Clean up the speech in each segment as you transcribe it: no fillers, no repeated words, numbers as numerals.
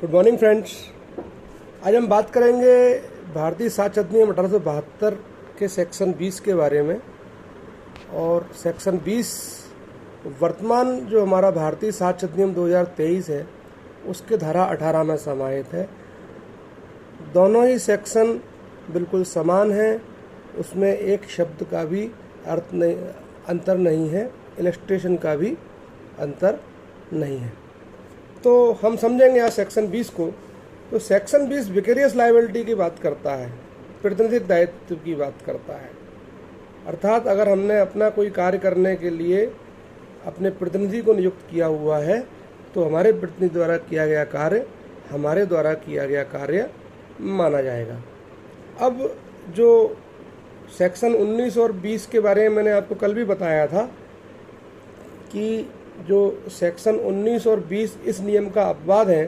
Good morning friends. आज हम बात करेंगे भारतीय साक्ष्य अधिनियम 1872 के सेक्शन 20 के बारे में। और सेक्शन 20 वर्तमान जो हमारा भारतीय साक्ष्य अधिनियम 2023 है उसके धारा 18 में समाहित है। दोनों ही सेक्शन बिल्कुल समान हैं, उसमें एक शब्द का भी अंतर नहीं है, इलस्ट्रेशन का भी अंतर नहीं है। तो हम समझेंगे आज सेक्शन 20 को। तो सेक्शन 20 विकेरियस लायबिलिटी की बात करता है, प्रतिनिधिक दायित्व की बात करता है। अर्थात अगर हमने अपना कोई कार्य करने के लिए अपने प्रतिनिधि को नियुक्त किया हुआ है तो हमारे प्रतिनिधि द्वारा किया गया कार्य हमारे द्वारा किया गया कार्य माना जाएगा। अब जो सेक्शन 19 और 20 के बारे में मैंने आपको कल भी बताया था कि जो सेक्शन 19 और 20 इस नियम का अपवाद है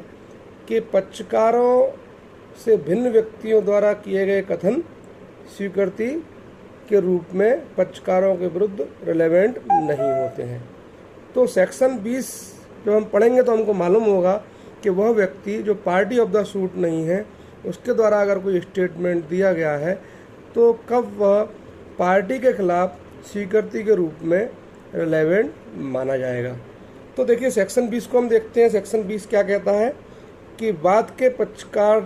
कि पक्षकारों से भिन्न व्यक्तियों द्वारा किए गए कथन स्वीकृति के रूप में पक्षकारों के विरुद्ध रिलेवेंट नहीं होते हैं। तो सेक्शन 20 जब हम पढ़ेंगे तो हमको मालूम होगा कि वह व्यक्ति जो पार्टी ऑफ द सूट नहीं है उसके द्वारा अगर कोई स्टेटमेंट दिया गया है तो कब वह पार्टी के खिलाफ स्वीकृति के रूप में रिलेवेंट माना जाएगा। तो देखिए सेक्शन 20 को हम देखते हैं। सेक्शन 20 क्या कहता है कि वाद के पक्षकार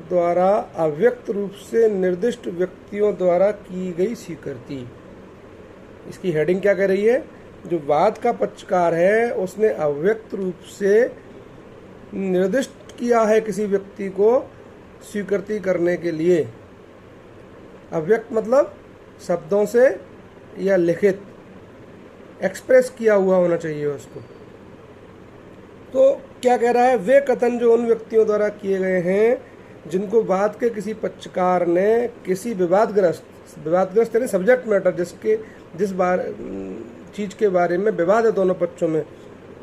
द्वारा अव्यक्त रूप से निर्दिष्ट व्यक्तियों द्वारा की गई स्वीकृति। इसकी हेडिंग क्या कह रही है? जो वाद का पक्षकार है उसने अव्यक्त रूप से निर्दिष्ट किया है किसी व्यक्ति को स्वीकृति करने के लिए। अव्यक्त मतलब शब्दों से या लिखित एक्सप्रेस किया हुआ होना चाहिए उसको। तो क्या कह रहा है? वे कथन जो उन व्यक्तियों द्वारा किए गए हैं जिनको वाद के किसी पक्षकार ने किसी विवादग्रस्त यानी सब्जेक्ट मैटर जिस चीज़ के बारे में विवाद है दोनों पक्षों में,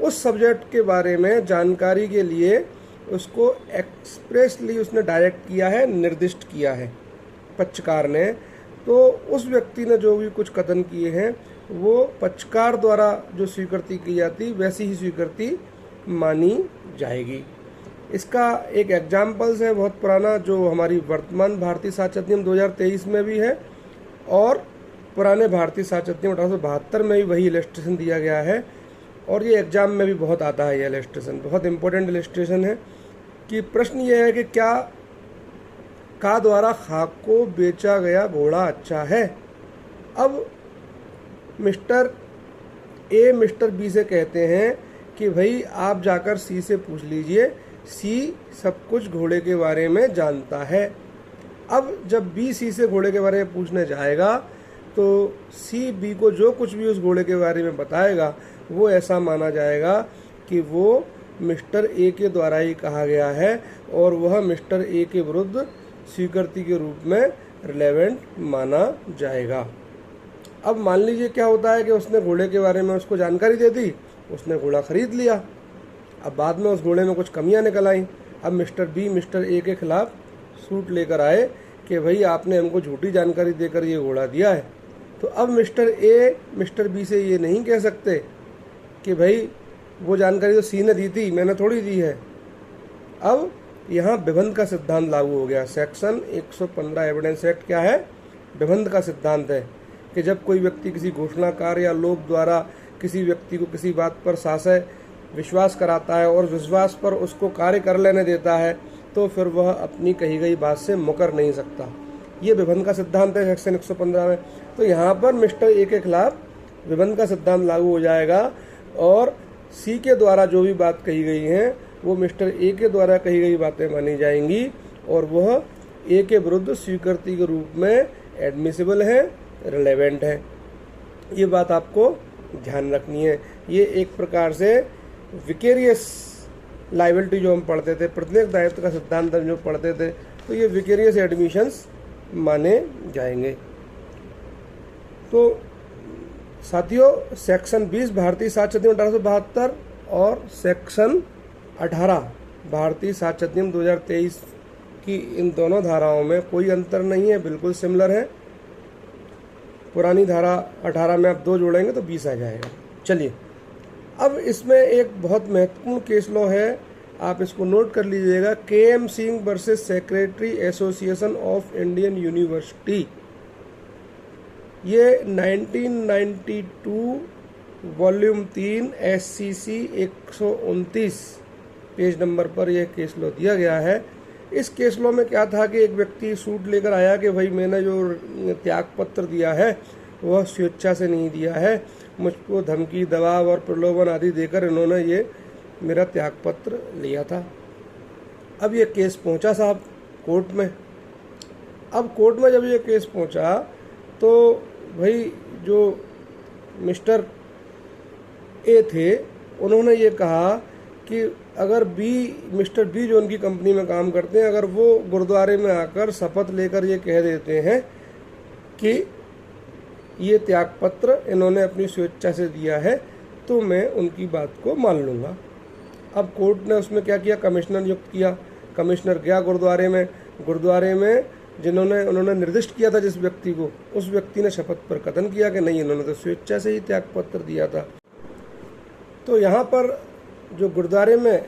उस सब्जेक्ट के बारे में जानकारी के लिए उसको एक्सप्रेसली उसने डायरेक्ट किया है, निर्दिष्ट किया है पक्षकार ने। तो उस व्यक्ति ने जो भी कुछ कथन किए हैं वो पक्षकार द्वारा जो स्वीकृति की जाती वैसी ही स्वीकृति मानी जाएगी। इसका एक एग्जाम्पल्स है बहुत पुराना जो हमारी वर्तमान भारतीय साक्ष्य अधिनियम 2023 में भी है और पुराने भारतीय साक्ष्य अधिनियम 1872 में भी वही इलस्ट्रेशन दिया गया है। और ये एग्जाम में भी बहुत आता है, ये इलस्ट्रेशन बहुत इंपॉर्टेंट इलस्ट्रेशन है। कि प्रश्न ये है कि क्या का द्वारा खाक को बेचा गया घोड़ा अच्छा है। अब मिस्टर ए मिस्टर बी से कहते हैं कि भाई आप जाकर सी से पूछ लीजिए, सी सब कुछ घोड़े के बारे में जानता है। अब जब बी सी से घोड़े के बारे में पूछने जाएगा तो सी बी को जो कुछ भी उस घोड़े के बारे में बताएगा वो ऐसा माना जाएगा कि वो मिस्टर ए के द्वारा ही कहा गया है और वह मिस्टर ए के विरुद्ध स्वीकृति के रूप में रिलेवेंट माना जाएगा। अब मान लीजिए क्या होता है कि उसने घोड़े के बारे में उसको जानकारी दे दी, उसने घोड़ा खरीद लिया। अब बाद में उस घोड़े में कुछ कमियां निकल आई। अब मिस्टर बी मिस्टर ए के खिलाफ सूट लेकर आए कि भाई आपने हमको झूठी जानकारी देकर ये घोड़ा दिया है। तो अब मिस्टर ए मिस्टर बी से ये नहीं कह सकते कि भाई वो जानकारी तो सी ने दी थी, मैंने थोड़ी दी है। अब यहाँ विबंध का सिद्धांत लागू हो गया। सेक्शन 115 एविडेंस एक्ट क्या है? विबंध का सिद्धांत है कि जब कोई व्यक्ति किसी घोषणाकार या लोक द्वारा किसी व्यक्ति को किसी बात पर साशय विश्वास कराता है और विश्वास पर उसको कार्य कर लेने देता है तो फिर वह अपनी कही गई बात से मुकर नहीं सकता। ये विबंध का सिद्धांत है सेक्शन 115 में। तो यहाँ पर मिस्टर ए के खिलाफ विबंध का सिद्धांत लागू हो जाएगा और सी के द्वारा जो भी बात कही गई है वो मिस्टर ए के द्वारा कही गई बातें मानी जाएंगी और वह ए के विरुद्ध स्वीकृति के रूप में एडमिसिबल है, रिलेवेंट है। ये बात आपको ध्यान रखनी है। ये एक प्रकार से विकेरियस लायबिलिटी जो हम पढ़ते थे, प्रतिनिधिक दायित्व का सिद्धांत जो पढ़ते थे, तो ये विकेरियस एडमिशंस माने जाएंगे। तो साथियों सेक्शन 20 भारतीय साक्ष्य अधिनियम 1872 और सेक्शन 18 भारतीय साक्ष्य अधिनियम 2023 की इन दोनों धाराओं में कोई अंतर नहीं है, बिल्कुल सिमिलर है। पुरानी धारा 18 में आप 2 जोड़ेंगे तो 20 आ जाएगा। चलिए अब इसमें एक बहुत महत्वपूर्ण केस लॉ है आप इसको नोट कर लीजिएगा, KM Singh versus secretary association of Indian university. ये 1992 वॉल्यूम 3 SCC 129 पेज नंबर पर यह केस लॉ दिया गया है। इस केस लॉ में क्या था कि एक व्यक्ति सूट लेकर आया कि भाई मैंने जो त्याग पत्र दिया है वह स्वेच्छा से नहीं दिया है, मुझको धमकी, दबाव और प्रलोभन आदि देकर इन्होंने ये मेरा त्याग पत्र लिया था। अब ये केस पहुंचा साहब कोर्ट में। अब कोर्ट में जब ये केस पहुंचा तो भाई जो मिस्टर ए थे उन्होंने ये कहा कि अगर मिस्टर बी जो उनकी कंपनी में काम करते हैं, अगर वो गुरुद्वारे में आकर शपथ लेकर ये कह देते हैं कि ये त्याग पत्र इन्होंने अपनी स्वेच्छा से दिया है तो मैं उनकी बात को मान लूँगा। अब कोर्ट ने उसमें क्या किया, कमिश्नर नियुक्त किया। कमिश्नर गया गुरुद्वारे में उन्होंने निर्दिष्ट किया था जिस व्यक्ति को, उस व्यक्ति ने शपथ पर कथन किया कि नहीं, इन्होंने तो स्वेच्छा से ही त्याग पत्र दिया था। तो यहाँ पर जो गुरुद्वारे में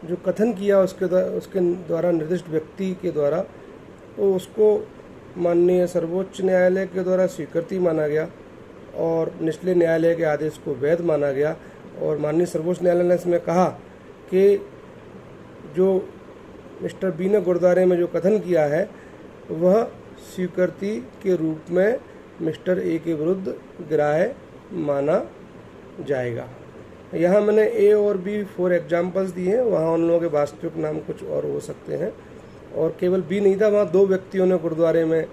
जो कथन किया उसके द्वारा निर्दिष्ट व्यक्ति के द्वारा, तो उसको माननीय सर्वोच्च न्यायालय के द्वारा स्वीकृति माना गया और निचले न्यायालय के आदेश को वैध माना गया। और माननीय सर्वोच्च न्यायालय ने इसमें कहा कि जो मिस्टर बी ने गुरुद्वारे में जो कथन किया है वह स्वीकृति के रूप में मिस्टर ए के विरुद्ध ग्राह्य माना जाएगा। यहाँ मैंने ए और बी 4 एग्जाम्पल्स दिए हैं, वहाँ उन लोगों के वास्तविक नाम कुछ और हो सकते हैं। और केवल बी नहीं था, वहाँ 2 व्यक्तियों ने गुरुद्वारे में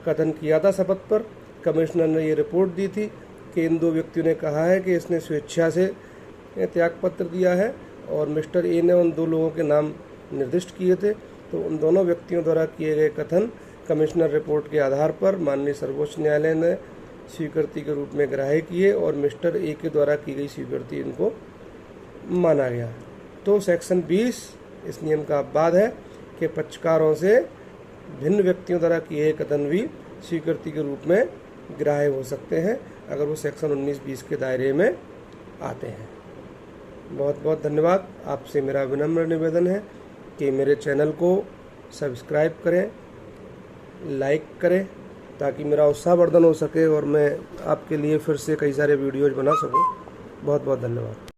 कथन किया था शपथ पर। कमिश्नर ने ये रिपोर्ट दी थी कि इन 2 व्यक्तियों ने कहा है कि इसने स्वेच्छा से त्याग पत्र दिया है, और मिस्टर ए ने उन 2 लोगों के नाम निर्दिष्ट किए थे। तो उन दोनों व्यक्तियों द्वारा किए गए कथन कमिश्नर रिपोर्ट के आधार पर माननीय सर्वोच्च न्यायालय ने स्वीकृति के रूप में ग्राह्य किए और मिस्टर ए के द्वारा की गई स्वीकृति इनको माना गया। तो सेक्शन 20 इस नियम का अपवाद है कि पक्षकारों से भिन्न व्यक्तियों द्वारा किए गए कथन भी स्वीकृति के रूप में ग्राह्य हो सकते हैं अगर वो सेक्शन 19-20 के दायरे में आते हैं। बहुत बहुत धन्यवाद। आपसे मेरा विनम्र निवेदन है कि मेरे चैनल को सब्सक्राइब करें, लाइक करें, ताकि मेरा उत्साहवर्धन हो सके और मैं आपके लिए फिर से कई सारे वीडियोज़ बना सकूं। बहुत बहुत धन्यवाद।